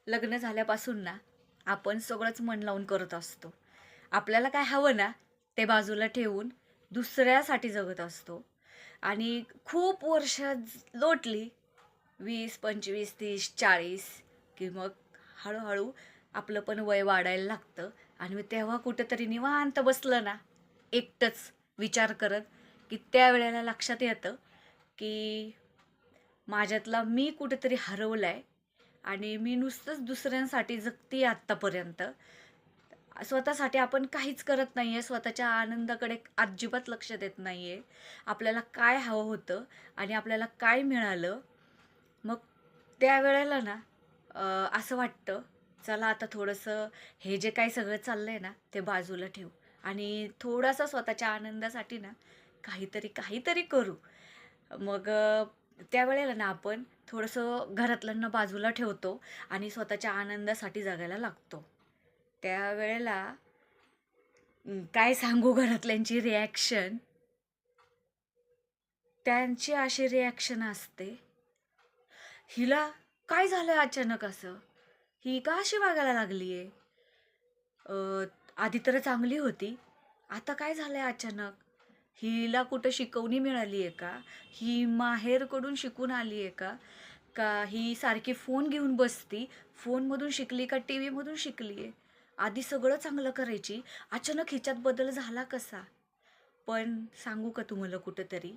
लग्न झाल्यापासून ना आपण सगळंच मन लावून करत असतो. आपल्याला काय हवं ना ते बाजूला ठेवून दुसऱ्यासाठी जगत असतो. आणि खूप वर्ष लोटली 20, 25, 30, 40 की मग हळूहळू आपलं पण वय वाढायला लागतं. आणि मग तेव्हा कुठेतरी निवांत बसलं ना एकटंच विचार करत की त्यावेळेला लक्षात येतं की माझ्यातला मी कुठेतरी हरवलाय आणि मी नुसतंच दुसऱ्यांसाठी जगते आत्तापर्यंत. स्वतःसाठी आपण काहीच करत नाहीये, स्वतःच्या आनंदाकडे अजिबात लक्ष देत नाहीये. आपल्याला काय हवं होतं आणि आपल्याला काय मिळालं, मग त्यावेळेला ना असं वाटतं, चला आता थोडंसं हे जे काही सगळं चाललंय ना ते बाजूला ठेवू आणि थोडासा स्वतःच्या आनंदासाठी ना काहीतरी काहीतरी करू. मग त्यावेळेला ना आपण थोडंसं घरातल्यांना बाजूला ठेवतो आणि स्वतःच्या आनंदासाठी जगायला लागतो. त्यावेळेला काय सांगू घरातल्यांची रिॲक्शन, त्यांची अशी रिॲक्शन असते, हिला काय झालंय अचानक असं? ही का अशी वागायला लागलीये? आधी तर चांगली होती, आता काय झालंय अचानक? हिला कुठं शिकवणी मिळाली आहे का? ही माहेरकडून शिकून आली आहे का? का ही सारखी फोन घेऊन बसती, फोनमधून शिकली का टी व्हीमधून शिकली आहे? आधी सगळं चांगलं करायची, अचानक हिच्यात बदल झाला कसा? पण सांगू का तुम्हाला कुठंतरी,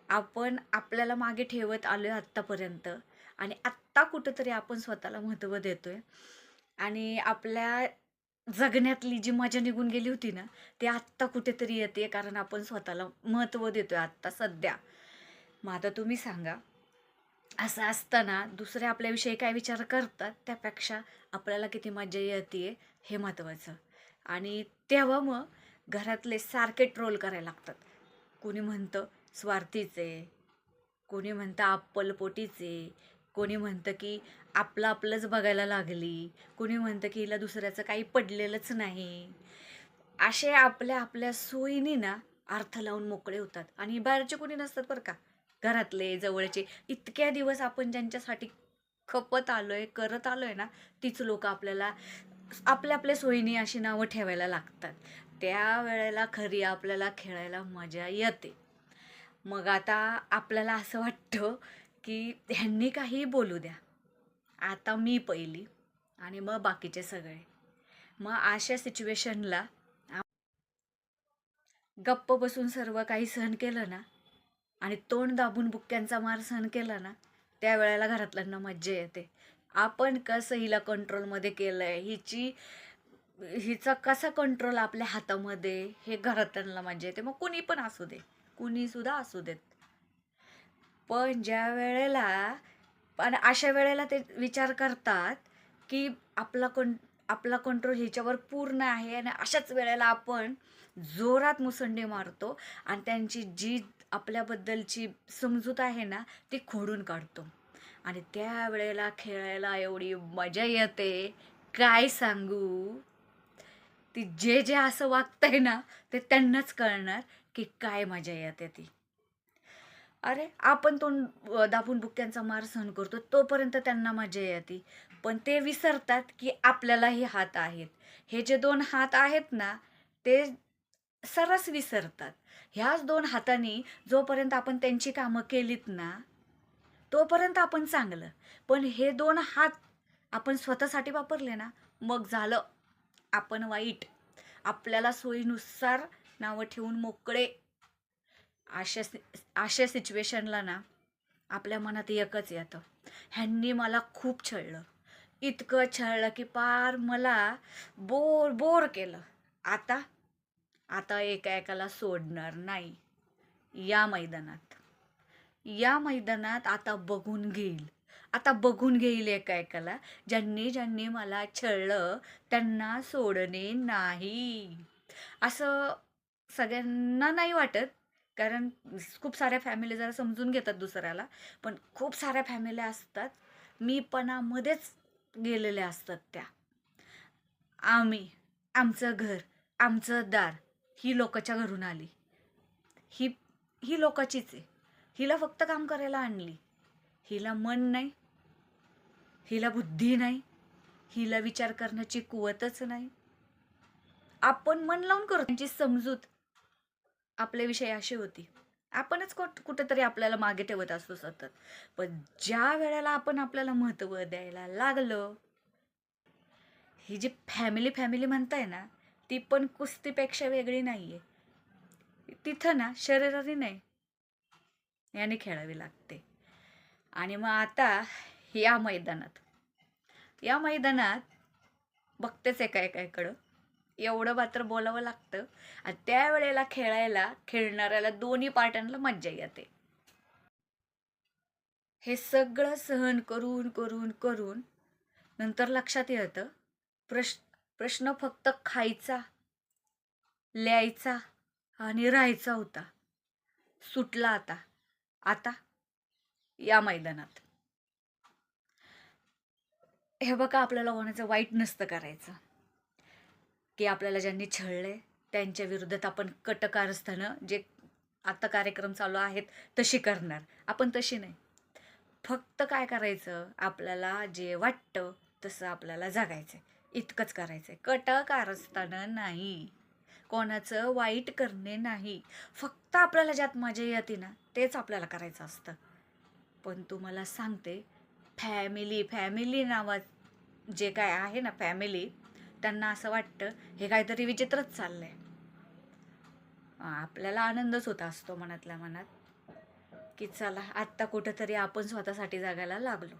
आपण आपल्याला मागे ठेवत आलोय आत्तापर्यंत आणि आत्ता कुठंतरी आपण स्वतःला महत्त्व देतोय आणि आपल्या जगण्यातली जी मजा निघून गेली होती ना, ती आत्ता कुठेतरी येते कारण आपण स्वतःला महत्त्व देतोय आत्ता सध्या. मग आता तुम्ही सांगा, असं असताना दुसरे आपल्याविषयी काय विचार करतात त्यापेक्षा आपल्याला किती मजा येते हे महत्त्वाचं. आणि तेव्हा मग घरातले सारखे ट्रोल करायला लागतात. कोणी म्हणतं स्वार्थीचे, कोणी म्हणतं अप्पलपोटीचे, कोणी म्हणतं की आपलं आपलंच बघायला लागली, कोणी म्हणतं की हिला दुसऱ्याचं काही पडलेलंच नाही. असे आपल्या आपल्या सोयीने ना अर्थ लावून मोकळे होतात आणि बाहेरचे कोणी नसतात बरं का. घरातले जवळचे इतक्या दिवस आपण ज्यांच्यासाठी खपत आलोय करत आलोय ना, तीच लोक आपल्याला आपल्या आपल्या सोयीने अशी नावं ठेवायला लागतात. त्यावेळेला खरी आपल्याला खेळायला मजा येते. मग आता आपल्याला असं वाटतं की ह्यांनी काही बोलू द्या, आता मी पहिली आणि मग बाकीचे सगळे. मग अशा सिच्युएशनला गप्प बसून सर्व काही सहन केलं ना आणि तोंड दाबून बुक्क्यांचा मार सहन केला ना, त्यावेळेला घरातल्यांना मज्जा येते. आपण कसं हिला कंट्रोलमध्ये केलंय, हिचा कसा कंट्रोल आपल्या हातामध्ये, हे घरातल्यांना मज्जा येते. मग कुणी पण असू दे, कुणी सुद्धा असू देत. पण ज्या वेळेला पण अशा वेळेला ते विचार करतात की आपला कंट्रोल ह्याच्यावर पूर्ण आहे आणि अशाच वेळेला आपण जोरात मुसंडी मारतो आणि त्यांची जी आपल्याबद्दलची समजूत आहे ना ती खोडून काढतो. आणि त्यावेळेला खेळायला एवढी मजा येते, काय सांगू. ती जे जे असं वागतंय ना ते त्यांनाच कळणार की काय मजा येते ती. अरे आपण तोंड दाबून बुक्क्यांचा मार सहन करतो तोपर्यंत त्यांना मजा येते. पण ते विसरतात की आपल्यालाही हात आहेत. हे जे 2 हात आहेत ना ते सरस विसरतात. ह्याच 2 हातांनी जोपर्यंत आपण त्यांची कामं केलीत ना तोपर्यंत आपण चांगलं. पण हे 2 हात आपण स्वतःसाठी वापरले ना मग झालं, आपण वाईट. आपल्याला सोयीनुसार नावं ठेवून मोकळे. अशा अशा सिच्युएशनला ना आपल्या मनात एकच येतं, ह्यांनी मला खूप छळलं, इतकं छळलं की पार मला बोर बोर केलं. आता आता एका एकाला सोडणार नाही. या मैदानात या मैदानात आता बघून घेईल. आता बघून घेईल एका एकाला, ज्यांनी ज्यांनी मला छळलं त्यांना सोडणे नाही. असं सगळ्यांना नाही वाटत, कारण खूप साऱ्या फॅमिली जरा समजून घेतात दुसऱ्याला. पण खूप साऱ्या फॅमिल्या असतात मीपणामध्येच गेलेल्या असतात त्या. आम्ही, आमचं घर, आमचं दार, ही लोकाच्या घरून आली, ही ही लोकाचीच आहे, हिला फक्त काम करायला आणली, हिला मन नाही, हिला बुद्धी नाही, हिला विचार करण्याची कुवतच नाही. आपण मन लावून करतो. त्यांची समजूत आपल्याविषयी अशी होती. आपणच कुठेतरी आपल्याला मागे ठेवत असतो सतत. पण ज्या वेळेला आपण आपल्याला महत्त्व द्यायला लागलो, ही जी फॅमिली फॅमिली म्हणताय ना, ती पण कुस्तीपेक्षा वेगळी नाहीये. तिथं ना शरीराने नाही, याने खेळावी लागते. आणि मग आता या मैदानात बघतेच एका एकाकडं एवढं मात्र बोलावं लागतं. आणि त्यावेळेला खेळणाऱ्याला दोन्ही पार्ट्यांना मज्जा येते. हे सगळं सहन करून करून करून नंतर लक्षात येतं प्रश्न फक्त खायचा, लिहायचा आणि राहायचा होता. सुटला आता. आता या मैदानात हे बघा, आपल्याला कोणाचं वाईट नसतं करायचं, की आपल्याला ज्यांनी छळले त्यांच्या विरोधात आपण कट कारस्थानं जे आता कार्यक्रम चालू आहेत तशी करणार. आपण तशी नाही. फक्त काय करायचं, आपल्याला जे वाटतं तसं आपल्याला जगायचं, इतकंच करायचं. कट कारस्थानं नाही, कोणाचं वाईट करणे नाही. फक्त आपल्याला ज्यात मजा येते ना तेच आपल्याला करायचं असतं. पण तुम्हाला सांगते, फॅमिली नावात जे काय आहे ना फॅमिली, त्यांना असं वाटतं हे काहीतरी विचित्रच चाललंय. आपल्याला आनंदच होत असतो मनातल्या मनात, की चला आत्ता कुठंतरी आपण स्वतःसाठी जगायला लागलो.